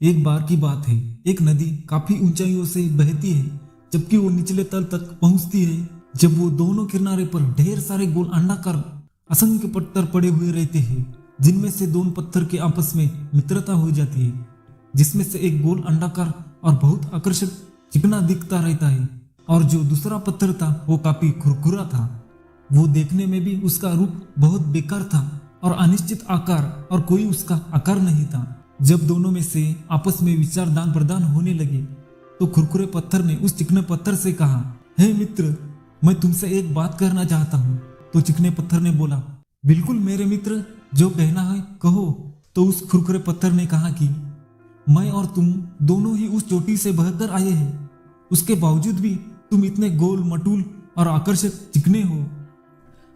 एक बार की बात है, एक नदी काफी ऊंचाइयों से बहती है, जबकि वो निचले तल तक पहुंचती है। जब वो दोनों किनारे पर ढेर सारे गोल अंडाकार असंख्य पत्थर पड़े हुए रहते हैं, जिनमें से दोनों पत्थर के आपस में मित्रता हो जाती है, जिसमें से एक गोल अंडाकार और बहुत आकर्षक चिकना दिखता रहता है, और जो दूसरा पत्थर था वो काफी खुरखुरा था। वो देखने में भी उसका रूप बहुत बेकार था और अनिश्चित आकार, और कोई उसका आकार नहीं था। जब दोनों में से आपस में विचार दान प्रदान होने लगे, तो खुरखुरे पत्थर ने उस चिकने पत्थर से कहा, हे मित्र, मैं तुमसे एक बात करना चाहता हूँ। तो चिकने पत्थर ने बोला, बिल्कुल मेरे मित्र, जो कहना है कहो। तो उस खुरखुरे पत्थर ने कहा कि मैं और तुम दोनों ही उस चोटी से बहकर आए हैं, उसके बावजूद भी तुम इतने गोल मटूल और आकर्षक चिकने हो,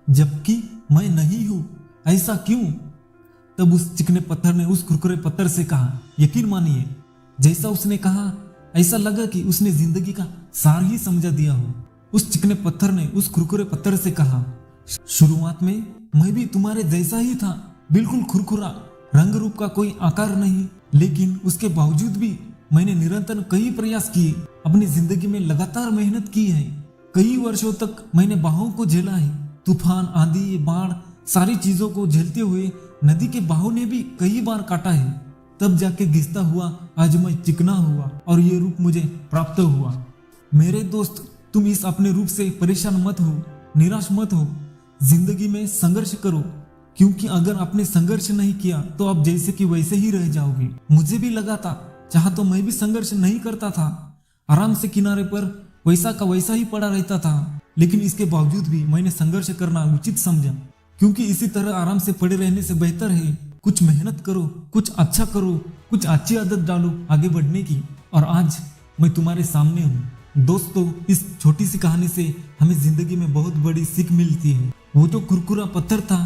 जबकि मैं नहीं हूं। ऐसा क्यों? तब उस चिकने पत्थर ने उस खुरखुरे पत्थर से कहा, यकीन मानिए, जैसा उसने कहा ऐसा लगा कि उसने जिंदगी का सार ही समझा दिया हो। उस चिकने पत्थर ने उस खुरखुरे पत्थर से कहा, शुरुआत में मैं भी तुम्हारे जैसा ही था, बिल्कुल खुरखुरा, रंग रूप का कोई आकार नहीं, लेकिन उसके बावजूद भी मैंने निरंतर कई प्रयास किए, अपनी जिंदगी में लगातार मेहनत की है। कई वर्षों तक मैंने बाहों को झेला है, तूफान, आंधी, बाढ़, सारी चीजों को झेलते हुए नदी के बाहों ने भी कई बार काटा है। तब जाके घिसता हुआ आज मैं चिकना हुआ और ये रूप मुझे प्राप्त हुआ। मेरे दोस्त, तुम इस अपने रूप से परेशान मत हो, निराश मत हो। जिंदगी में संघर्ष करो, क्योंकि अगर आपने संघर्ष नहीं किया तो आप जैसे कि वैसे ही रह जाओगे। मुझे भी लगा था, चाहा तो मैं भी संघर्ष नहीं करता था, आराम से किनारे पर वैसा का वैसा ही पड़ा रहता था, लेकिन इसके बावजूद भी मैंने संघर्ष करना उचित समझा, क्योंकि इसी तरह आराम से पड़े रहने से बेहतर है कुछ मेहनत करो, कुछ अच्छा करो, कुछ अच्छी आदत डालो आगे बढ़ने की। और आज मैं तुम्हारे सामने हूँ। दोस्तों, इस छोटी सी कहानी से हमें जिंदगी में बहुत बड़ी सीख मिलती है। वो जो खुरखुरा पत्थर था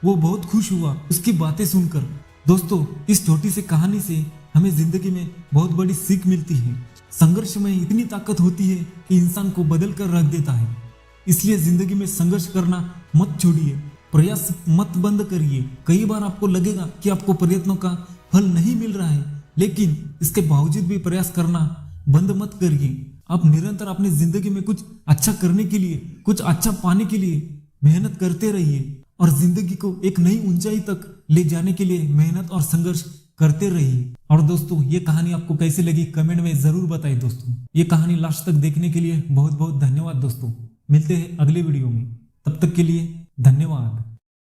वो बहुत खुश हुआ उसकी बातें सुनकर। दोस्तों, इस छोटी सी कहानी से हमें जिंदगी में बहुत बड़ी सीख मिलती है। संघर्ष में इतनी ताकत होती है कि इंसान को बदल कर रख देता है। इसलिए जिंदगी में संघर्ष करना मत छोड़िए, प्रयास मत बंद करिए। कई बार आपको लगेगा कि आपको प्रयत्नों का फल नहीं मिल रहा है, लेकिन इसके बावजूद भी प्रयास करना बंद मत करिए। आप निरंतर अपनी जिंदगी में कुछ अच्छा करने के लिए, कुछ अच्छा पाने के लिए मेहनत करते रहिए, और जिंदगी को एक नई ऊंचाई तक ले जाने के लिए मेहनत और संघर्ष करते रहिए। और दोस्तों, ये कहानी आपको कैसी लगी कमेंट में जरूर बताइए। दोस्तों, ये कहानी लास्ट तक देखने के लिए बहुत बहुत धन्यवाद। दोस्तों, मिलते हैं अगले वीडियो में, तब तक के लिए धन्यवाद।